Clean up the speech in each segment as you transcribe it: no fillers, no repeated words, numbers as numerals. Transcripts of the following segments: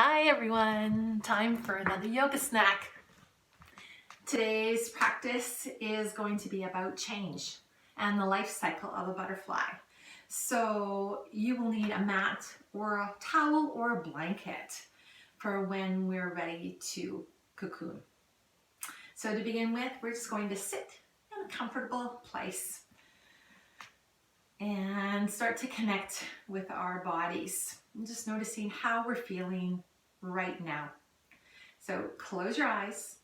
Hi everyone, time for another yoga snack. Today's practice is going to be about change and the life cycle of a butterfly. So you will need a mat or a towel or a blanket for when we're ready to cocoon. So to begin with, we're just going to sit in a comfortable place and start to connect with our bodies. I'm just noticing how we're feeling right now. So close your eyes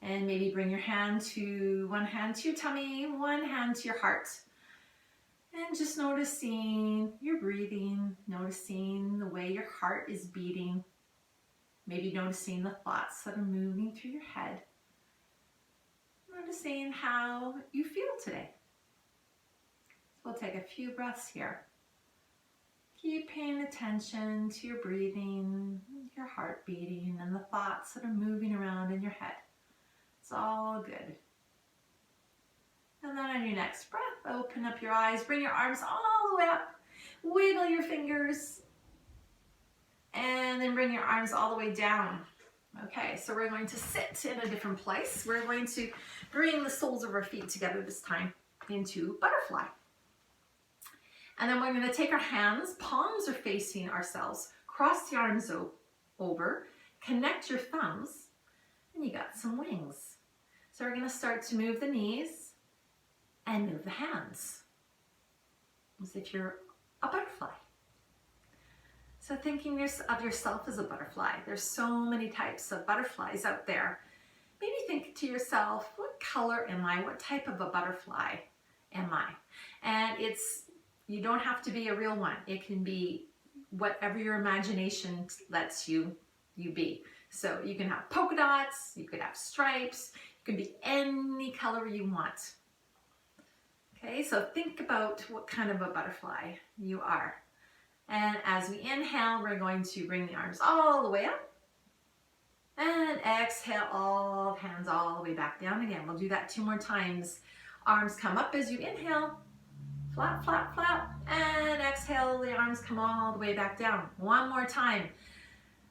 and maybe bring your one hand to your tummy, one hand to your heart. And just noticing your breathing, noticing the way your heart is beating, maybe noticing the thoughts that are moving through your head. Noticing how you feel today. So we'll take a few breaths here. Keep paying attention to your breathing, your heart beating, and the thoughts that are moving around in your head. It's all good. And then on your next breath, open up your eyes, bring your arms all the way up, wiggle your fingers, and then bring your arms all the way down. Okay, so we're going to sit in a different place. We're going to bring the soles of our feet together this time into butterfly. And then we're going to take our hands, palms are facing ourselves, cross the arms over, connect your thumbs, and you got some wings. So we're going to start to move the knees and move the hands, as if you're a butterfly. So thinking of yourself as a butterfly, there's so many types of butterflies out there. Maybe think to yourself, what color am I? What type of a butterfly am I? And you don't have to be a real one. It can be whatever your imagination lets you be. So you can have polka dots, you could have stripes, you can be any color you want. Okay, so think about what kind of a butterfly you are. And as we inhale, we're going to bring the arms all the way up. And exhale, all hands all the way back down again. We'll do that 2 more times. Arms come up as you inhale. Flap, flap, flap, and exhale, the arms come all the way back down. 1 more time.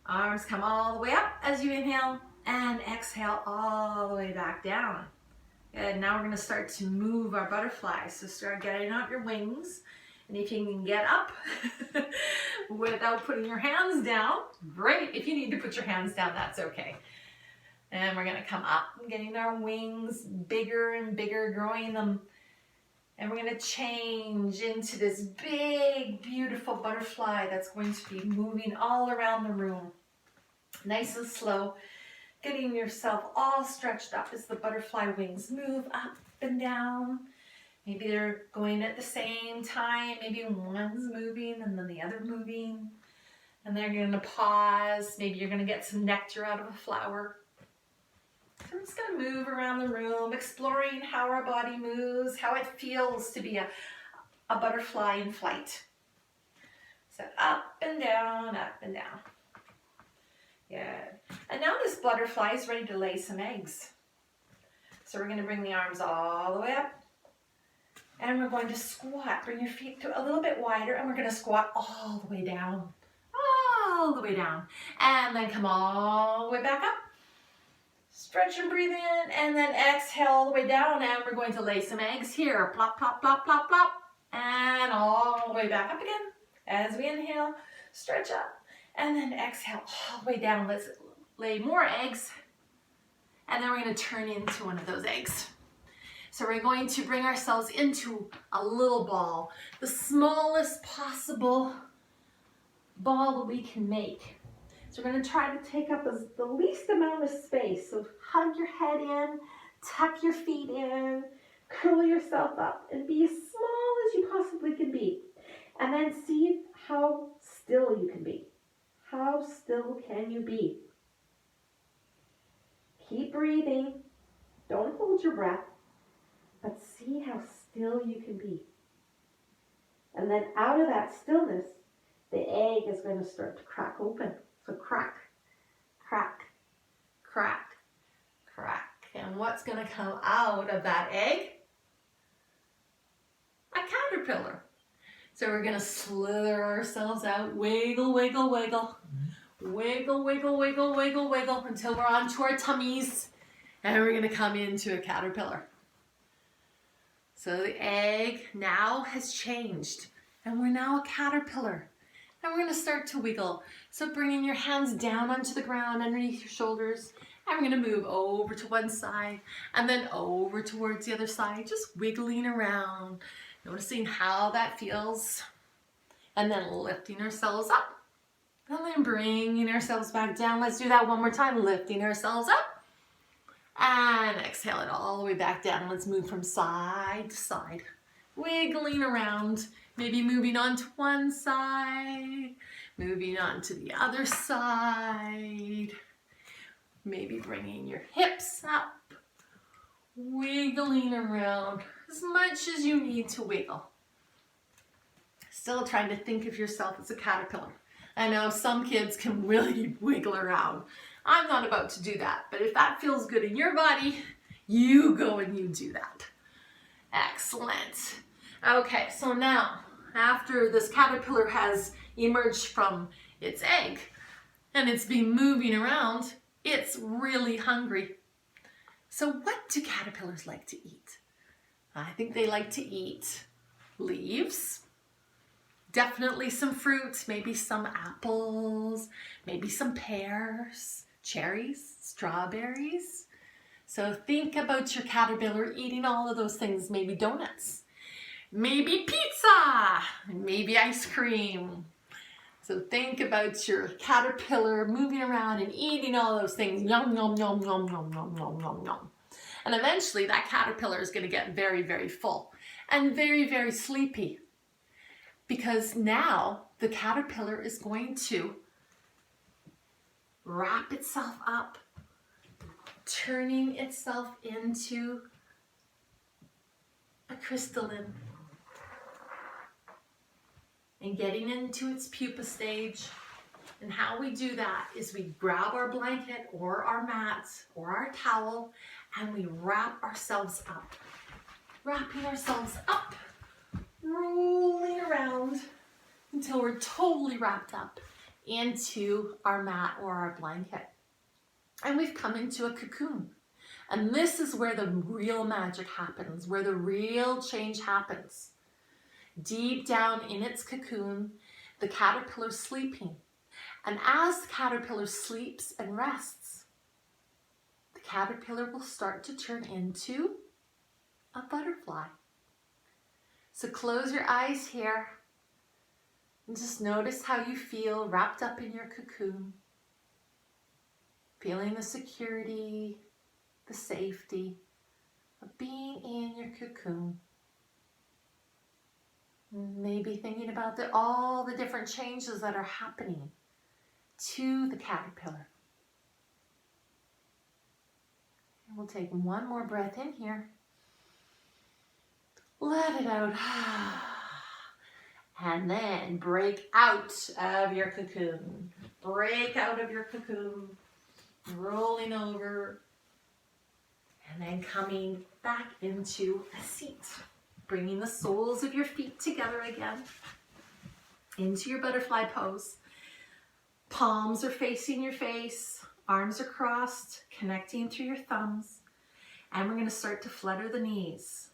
Arms come all the way up as you inhale, and exhale all the way back down. And now we're going to start to move our butterfly. So start getting out your wings, and if you can get up without putting your hands down, great. If you need to put your hands down, that's okay. And we're going to come up and getting our wings bigger and bigger, growing them. And we're going to change into this big, beautiful butterfly that's going to be moving all around the room. Nice and slow, getting yourself all stretched up as the butterfly wings move up and down. Maybe they're going at the same time. Maybe one's moving and then the other moving. And they're going to pause. Maybe you're going to get some nectar out of a flower. So I'm just going to move around the room, exploring how our body moves, how it feels to be a butterfly in flight. So up and down, up and down. Good. And now this butterfly is ready to lay some eggs. So we're going to bring the arms all the way up. And we're going to squat. Bring your feet to a little bit wider, and we're going to squat all the way down. All the way down. And then come all the way back up. Stretch and breathe in, and then exhale all the way down, and we're going to lay some eggs here. Plop, plop, plop, plop, plop, and all the way back up again. As we inhale, stretch up, and then exhale all the way down. Let's lay more eggs, and then we're going to turn into one of those eggs. So we're going to bring ourselves into a little ball, the smallest possible ball that we can make. So we're going to try to take up the least amount of space. So hug your head in, tuck your feet in, curl yourself up, and be as small as you possibly can be. And then see how still you can be. How still can you be? Keep breathing. Don't hold your breath, but see how still you can be. And then out of that stillness, the egg is going to start to crack open. So crack, crack, crack, crack. And what's going to come out of that egg? A caterpillar. So we're going to slither ourselves out, wiggle, wiggle, wiggle. Wiggle, wiggle, wiggle, wiggle, wiggle until we're onto our tummies. And we're gonna come into a caterpillar. So the egg now has changed and we're now a caterpillar. And we're gonna start to wiggle. So bringing your hands down onto the ground underneath your shoulders. And we're gonna move over to one side and then over towards the other side, just wiggling around, noticing how that feels. And then lifting ourselves up. And then bringing ourselves back down. Let's do that one more time, lifting ourselves up. And exhale it all the way back down. Let's move from side to side, wiggling around, maybe moving on to one side, moving on to the other side, maybe bringing your hips up, wiggling around as much as you need to wiggle. Still trying to think of yourself as a caterpillar. I know some kids can really wiggle around. I'm not about to do that, but if that feels good in your body, you go and you do that. Excellent. Okay, so now, after this caterpillar has emerged from its egg and it's been moving around, it's really hungry. So what do caterpillars like to eat? I think they like to eat leaves, definitely some fruit, maybe some apples, maybe some pears, cherries, strawberries. So think about your caterpillar eating all of those things, maybe donuts, maybe pizza, maybe ice cream. So think about your caterpillar moving around and eating all those things. Yum, yum, yum, yum, yum, yum, yum, yum, yum. And eventually that caterpillar is going to get very, very full and very, very sleepy. Because now the caterpillar is going to wrap itself up, turning itself into a crystalline and getting into its pupa stage. And how we do that is we grab our blanket or our mat or our towel and we wrap ourselves up. Wrapping ourselves up, rolling around until we're totally wrapped up into our mat or our blanket. And we've come into a cocoon. And this is where the real magic happens, where the real change happens. Deep down in its cocoon, the caterpillar's sleeping. And as the caterpillar sleeps and rests, the caterpillar will start to turn into a butterfly. So close your eyes here and just notice how you feel wrapped up in your cocoon. Feeling the security, the safety of being in your cocoon. Maybe thinking about all the different changes that are happening to the caterpillar. And we'll take one more breath in here. Let it out. And then break out of your cocoon. Break out of your cocoon. Rolling over. And then coming back into a seat. Bringing the soles of your feet together again. Into your butterfly pose. Palms are facing your face. Arms are crossed, connecting through your thumbs. And we're going to start to flutter the knees.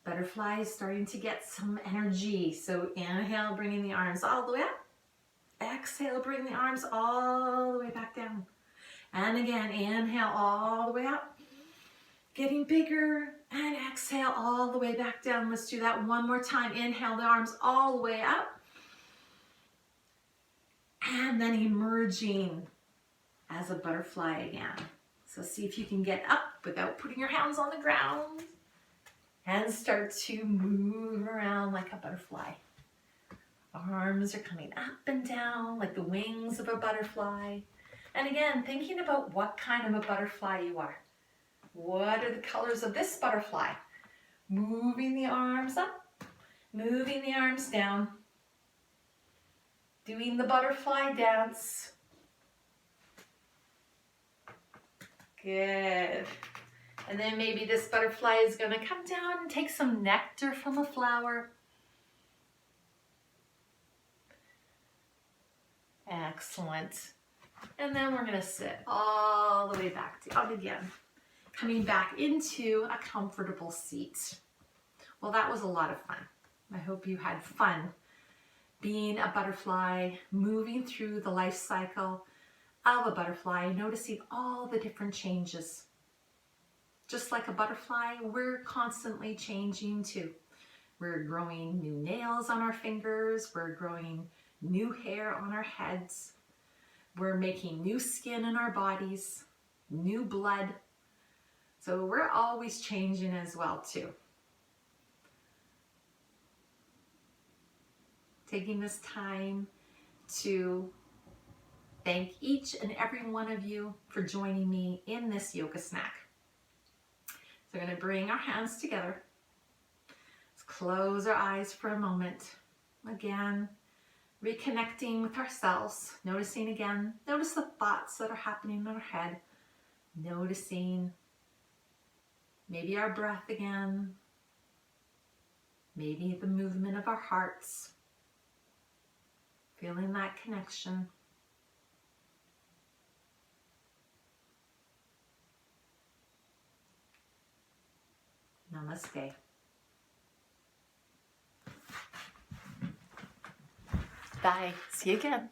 Butterfly is starting to get some energy. So inhale, bringing the arms all the way up. Exhale, bring the arms all the way back down. And again, inhale all the way up. Getting bigger. And exhale all the way back down. Let's do that one more time. Inhale the arms all the way up. And then emerging as a butterfly again. So see if you can get up without putting your hands on the ground. And start to move around like a butterfly. Arms are coming up and down like the wings of a butterfly. And again, thinking about what kind of a butterfly you are. What are the colors of this butterfly? Moving the arms up, moving the arms down. Doing the butterfly dance. Good. And then maybe this butterfly is going to come down and take some nectar from a flower. Excellent. And then we're gonna sit all the way back down again. Coming back into a comfortable seat. Well, that was a lot of fun. I hope you had fun being a butterfly, moving through the life cycle of a butterfly, noticing all the different changes. Just like a butterfly, we're constantly changing too. We're growing new nails on our fingers, we're growing new hair on our heads, we're making new skin in our bodies, new blood. So we're always changing as well too. Taking this time to thank each and every one of you for joining me in this yoga snack. So we're going to bring our hands together. Let's close our eyes for a moment. Again, reconnecting with ourselves, noticing again, notice the thoughts that are happening in our head, noticing maybe our breath again, maybe the movement of our hearts, feeling that connection. Namaste. Bye. See you again.